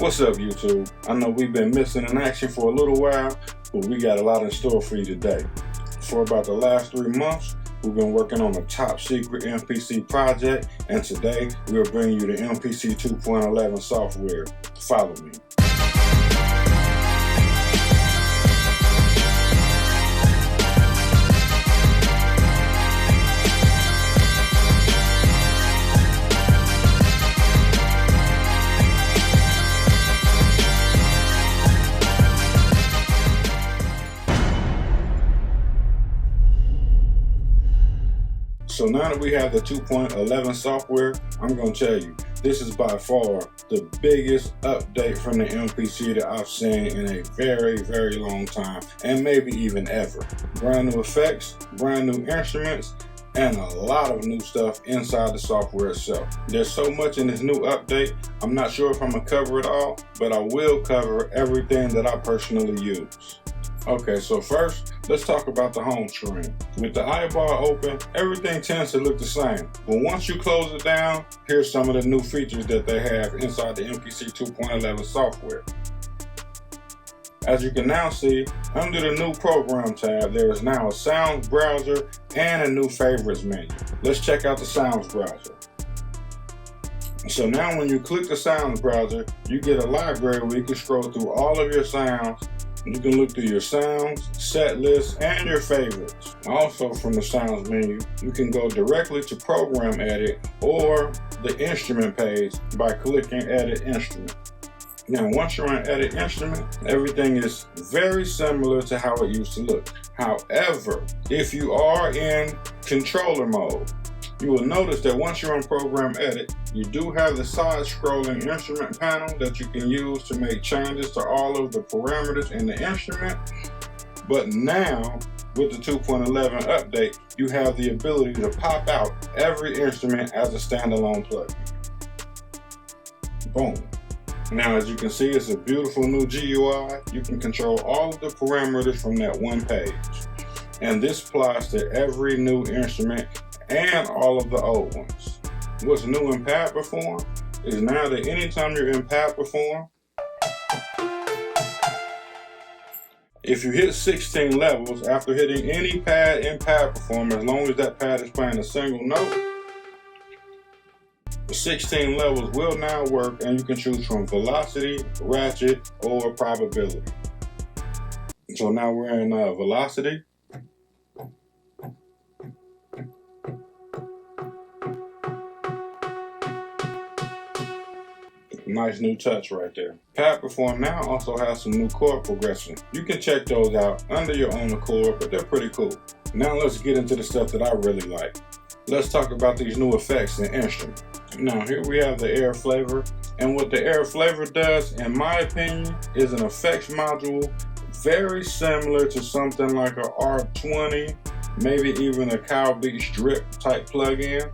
What's up, YouTube? I know we've been missing in action for a little while, but we got a lot in store for you today. For about the last 3 months, we've been working on a top secret MPC project, and today we'll bring you the MPC 2.11 software. Follow me. So now that we have the 2.11 software, I'm going to tell you, this is by far the biggest update from the MPC that I've seen in a very, very long time, and maybe even ever. Brand new effects, brand new instruments, and a lot of new stuff inside the software itself. There's so much in this new update, I'm not sure if I'm going to cover it all, but I will cover everything that I personally use. Okay, so first, let's talk about the home screen. With the eyebar open, everything tends to look the same. But once you close it down, here's some of the new features that they have inside the MPC 2.11 software. As you can now see, under the new program tab, there is now a sounds browser and a new favorites menu. Let's check out the sounds browser. So now when you click the sounds browser, you get a library where you can scroll through all of your sounds. You can look through your sounds, set lists, and your favorites. Also from the sounds menu, you can go directly to program edit or the instrument page by clicking edit instrument. Now once you're on edit instrument, everything is very similar to how it used to look. However, if you are in controller mode, you will notice that once you're on program edit, you do have the side scrolling instrument panel that you can use to make changes to all of the parameters in the instrument. But now with the 2.11 update, you have the ability to pop out every instrument as a standalone plugin. Boom. Now as you can see, it's a beautiful new GUI. You can control all of the parameters from that one page. And this applies to every new instrument and all of the old ones. What's new in Pad Perform is now that anytime you're in Pad Perform, if you hit 16 levels after hitting any pad in Pad Perform, as long as that pad is playing a single note, the 16 levels will now work, and you can choose from velocity, ratchet, or probability. So now we're in velocity. Nice new touch right there. Pad Perform now also has some new chord progression. You can check those out under your own accord, but they're pretty cool. Now let's get into the stuff that I really like. Let's talk about these new effects and instruments. Now here we have the air flavor, and what the air flavor does, in my opinion, is an effects module very similar to something like a R20, maybe even a Cow Beach drip type plugin.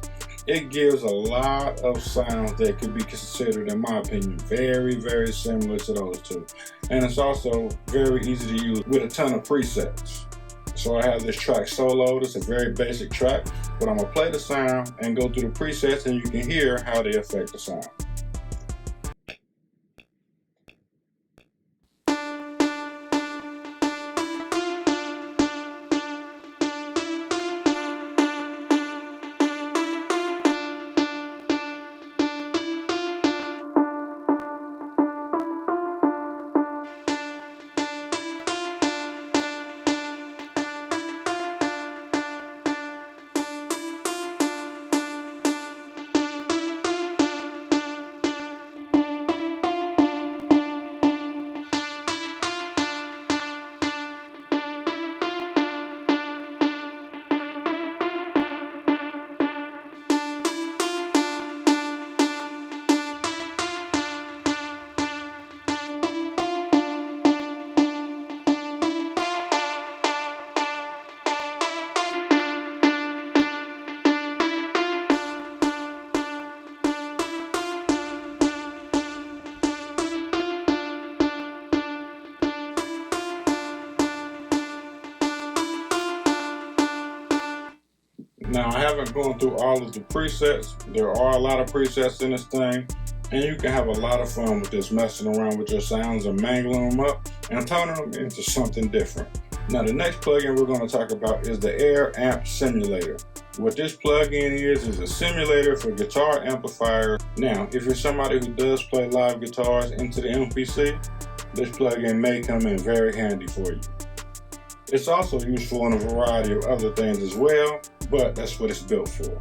It gives a lot of sounds that could be considered, in my opinion, very, very similar to those two. And it's also very easy to use with a ton of presets. So I have this track solo. It's a very basic track, but I'm gonna play the sound and go through the presets, and you can hear how they affect the sound. Now, I haven't gone through all of the presets. There are a lot of presets in this thing. And you can have a lot of fun with this, messing around with your sounds and mangling them up and turning them into something different. Now the next plugin we're going to talk about is the Air Amp Simulator. What this plugin is a simulator for guitar amplifiers. Now, if you're somebody who does play live guitars into the MPC, this plugin may come in very handy for you. It's also useful in a variety of other things as well, but that's what it's built for.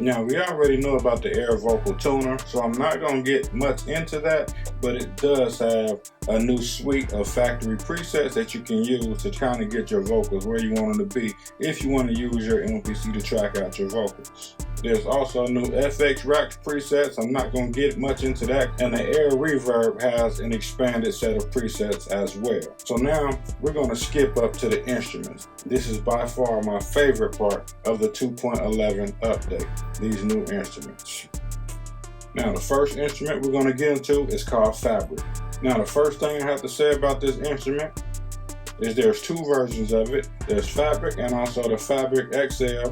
Now, we already know about the Air Vocal Tuner, so I'm not going to get much into that, but it does have a new suite of factory presets that you can use to kind of get your vocals where you want them to be if you want to use your MPC to track out your vocals. There's also new FX Rack presets. I'm not going to get much into that. And the Air Reverb has an expanded set of presets as well. So now we're going to skip up to the instruments. This is by far my favorite part of the 2.11 update, these new instruments. Now the first instrument we're going to get into is called Fabric. Now the first thing I have to say about this instrument is there's two versions of it. There's Fabric and also the Fabric XL,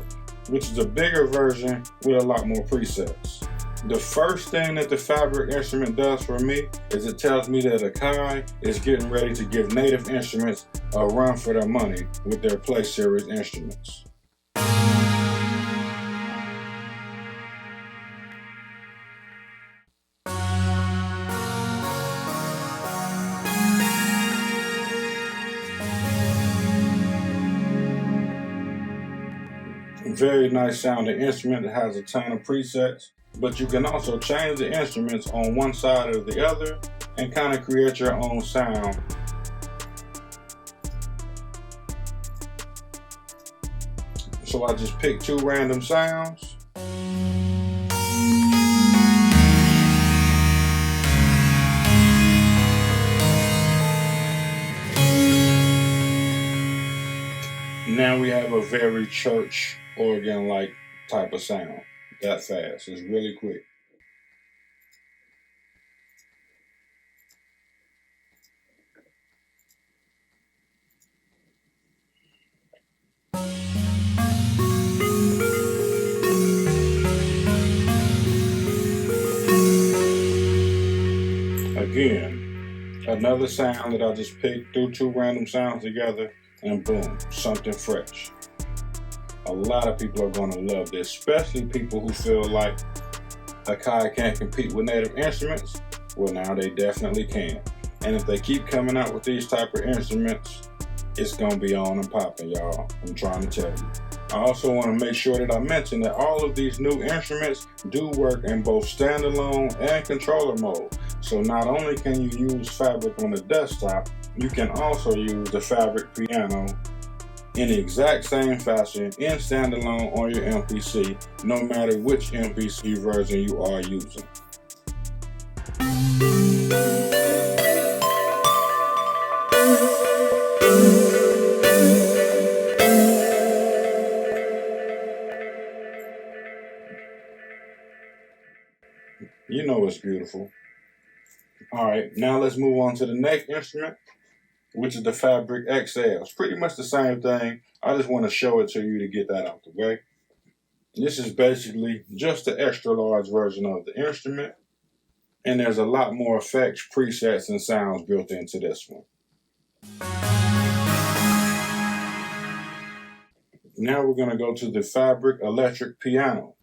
which is a bigger version with a lot more presets. The first thing that the Fabric instrument does for me is it tells me that Akai is getting ready to give Native Instruments a run for their money with their Play Series instruments. Very nice sounding instrument that has a ton of presets, but you can also change the instruments on one side or the other and kind of create your own sound. So I just picked two random sounds. Now we have a very church organ-like type of sound. That fast. It's really quick. Again, another sound that I just picked, threw two random sounds together, and boom, something fresh. A lot of people are going to love this, especially people who feel like Akai can't compete with Native Instruments. Well, now they definitely can. And if they keep coming out with these type of instruments, it's going to be on and popping, y'all. I'm trying to tell you. I also want to make sure that I mention that all of these new instruments do work in both standalone and controller mode. So not only can you use Fabric on the desktop, you can also use the Fabric piano in the exact same fashion in standalone on your MPC, no matter which MPC version you are using. You know it's beautiful. Alright, now let's move on to the next instrument, which is the Fabric XL. It's pretty much the same thing. I just want to show it to you to get that out the way. This is basically just the extra large version of the instrument, and there's a lot more effects, presets, and sounds built into this one. Now we're going to go to the Fabric electric piano.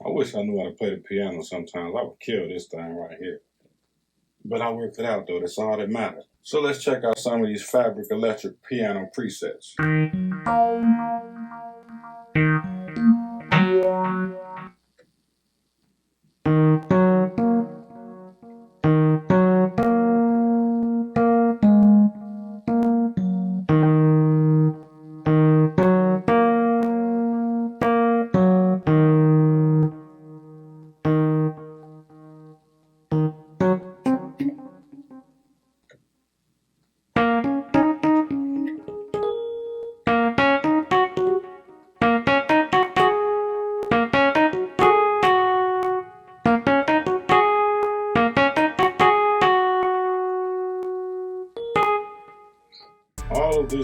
I wish I knew how to play the piano sometimes. I would kill this thing right here. But I worked it out though, that's all that matters. So let's check out some of these Fabric electric piano presets.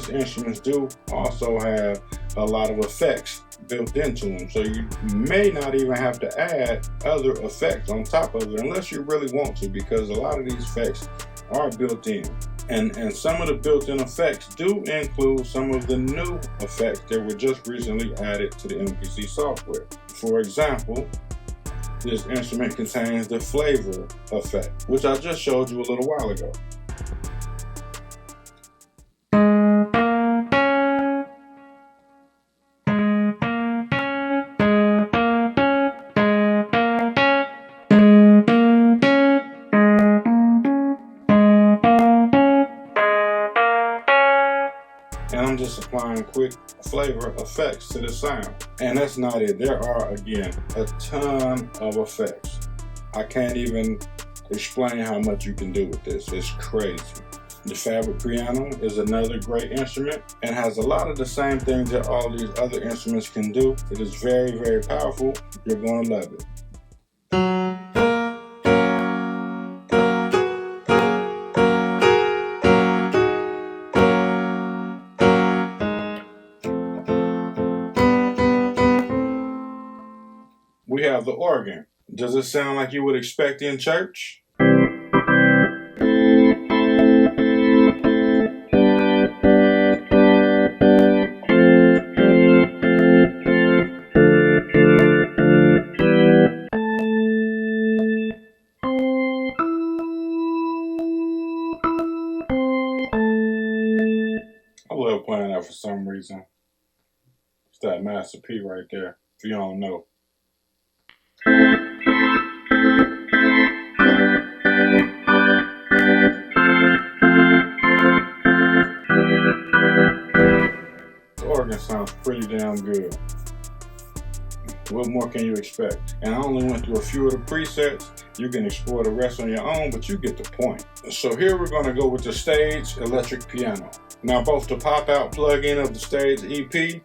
these instruments do also have a lot of effects built into them. So you may not even have to add other effects on top of it unless you really want to, because a lot of these effects are built in. And some of the built-in effects do include some of the new effects that were just recently added to the MPC software. For example, this instrument contains the flavor effect, which I just showed you a little while ago. And I'm just applying quick flavor effects to the sound. And that's not it. There are, again, a ton of effects. I can't even explain how much you can do with this. It's crazy. The Favorite piano is another great instrument and has a lot of the same things that all these other instruments can do. It is very, very powerful. You're going to love it. We have the organ. Does it sound like you would expect in church? I love playing that for some reason. It's that Master P right there, if you don't know. The organ sounds pretty damn good. What more can you expect? And I only went through a few of the presets. You can explore the rest on your own, but you get the point. So here we're going to go with the Stage electric piano. Now both the pop-out plug-in of the Stage EP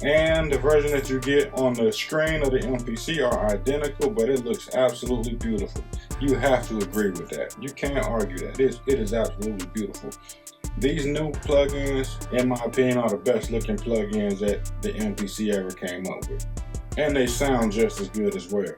and the version that you get on the screen of the MPC are identical, but it looks absolutely beautiful. You have to agree with that. You can't argue that. It is absolutely beautiful. These new plugins, in my opinion, are the best looking plugins that the MPC ever came up with. And they sound just as good as well.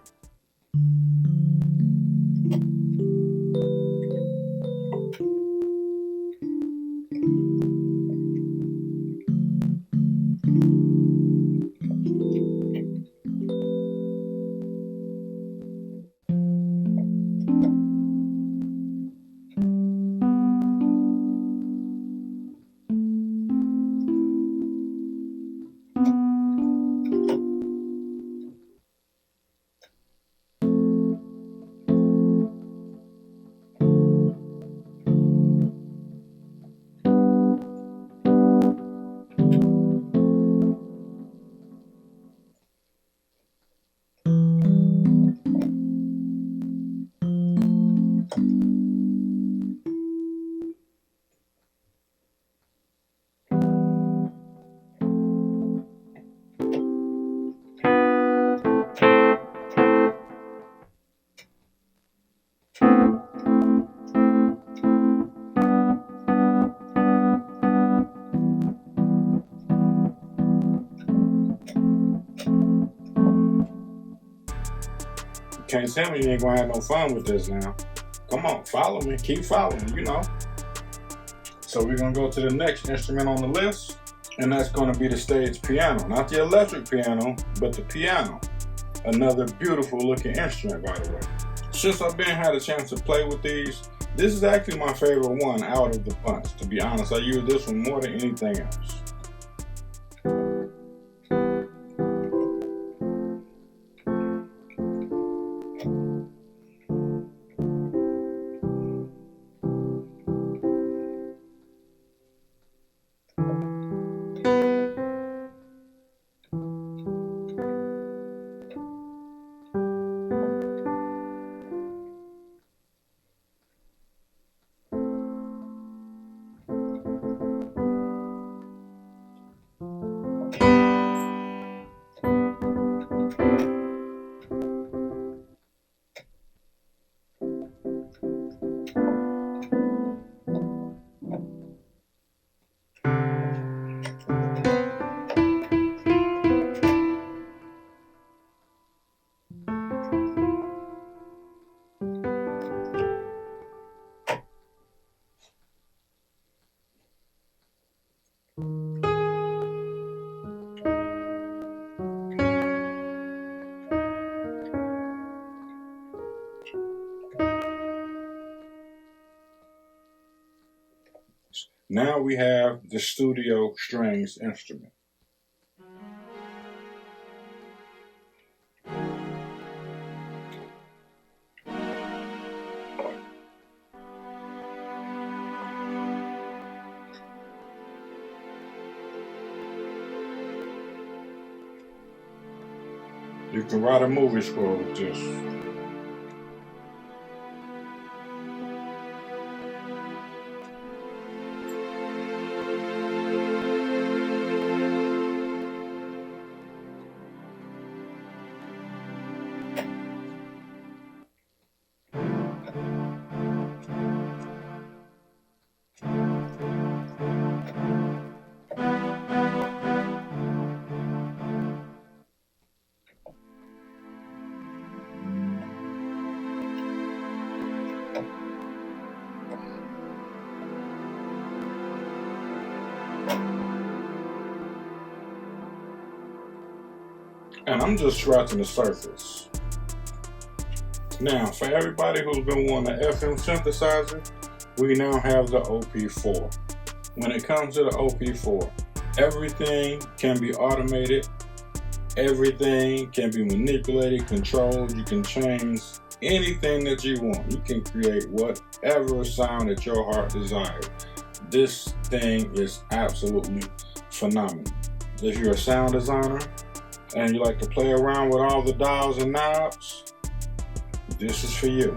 Can't tell me you ain't gonna have no fun with this now. Come on, follow me, keep following, you know. So we're gonna go to the next instrument on the list, and that's gonna be the Stage piano. Not the electric piano, but the piano. Another beautiful looking instrument, by the way. Since I've had a chance to play with these, this is actually my favorite one out of the bunch. To be honest, I use this one more than anything else. Now we have the studio strings instrument. You can write a movie score with this. And I'm just scratching the surface. Now, for everybody who's been wanting an FM synthesizer, we now have the OP4. When it comes to the OP4, everything can be automated, everything can be manipulated, controlled. You can change anything that you want. You can create whatever sound that your heart desires. This thing is absolutely phenomenal. If you're a sound designer, and you like to play around with all the dials and knobs, this is for you.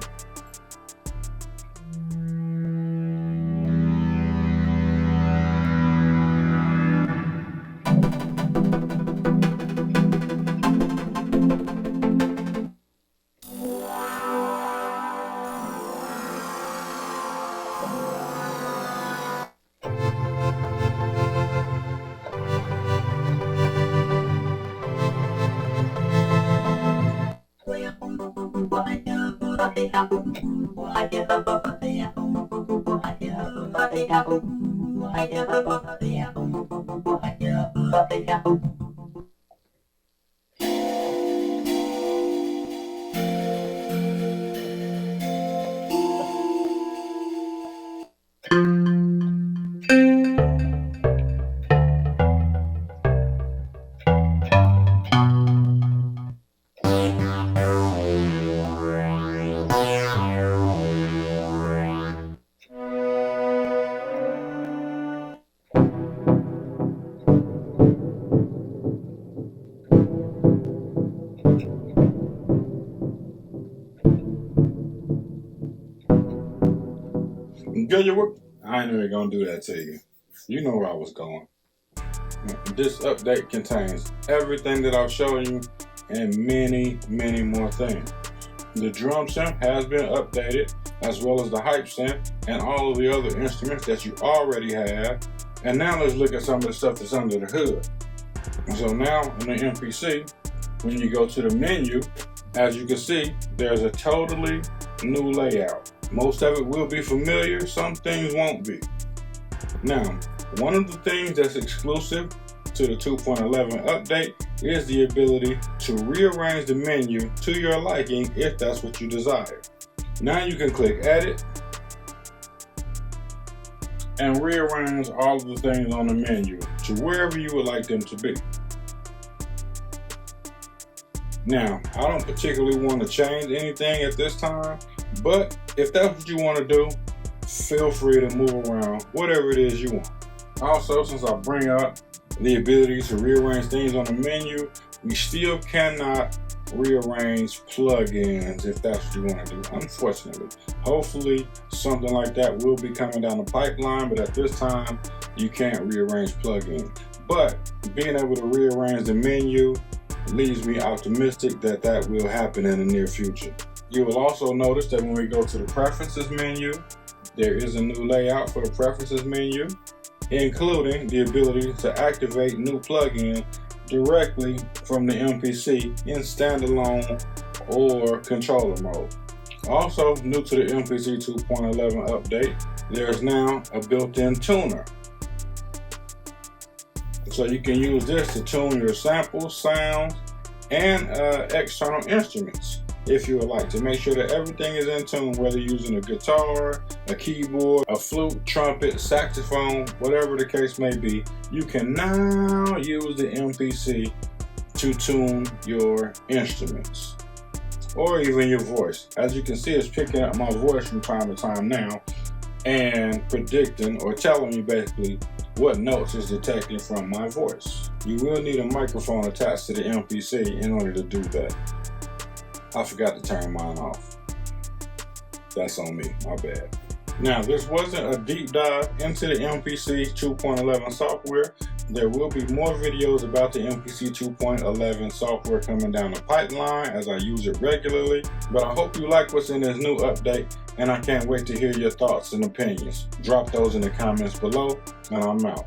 I ain't even gonna do that to you. You know where I was going. This update contains everything that I've shown you and many, many more things. The drum synth has been updated, as well as the hype synth and all of the other instruments that you already have. And now let's look at some of the stuff that's under the hood. So now in the MPC, when you go to the menu, as you can see, there's a totally new layout. Most of it will be familiar, some things won't be. Now, one of the things that's exclusive to the 2.11 update is the ability to rearrange the menu to your liking if that's what you desire. Now you can click Edit and rearrange all of the things on the menu to wherever you would like them to be. Now, I don't particularly want to change anything at this time, but if that's what you want to do, feel free to move around whatever it is you want. Also, since I bring up the ability to rearrange things on the menu, we still cannot rearrange plugins if that's what you want to do, unfortunately. Hopefully, something like that will be coming down the pipeline, but at this time, you can't rearrange plugins. But being able to rearrange the menu leaves me optimistic that that will happen in the near future. You will also notice that when we go to the Preferences menu, there is a new layout for the Preferences menu, including the ability to activate new plugins directly from the MPC in standalone or controller mode. Also, new to the MPC 2.11 update, there is now a built-in tuner. So you can use this to tune your samples, sounds, and external instruments. if you would like to make sure that everything is in tune, whether you're using a guitar, a keyboard, a flute, trumpet, saxophone, whatever the case may be. You can now use the MPC to tune your instruments or even your voice. As you can see, it's picking up my voice from time to time now and predicting or telling me basically what notes is detecting from my voice. You will need a microphone attached to the MPC in order to do that. I forgot to turn mine off. That's on me, my bad. Now, this wasn't a deep dive into the MPC 2.11 software. There will be more videos about the MPC 2.11 software coming down the pipeline as I use it regularly. But I hope you like what's in this new update, and I can't wait to hear your thoughts and opinions. Drop those in the comments below, and I'm out.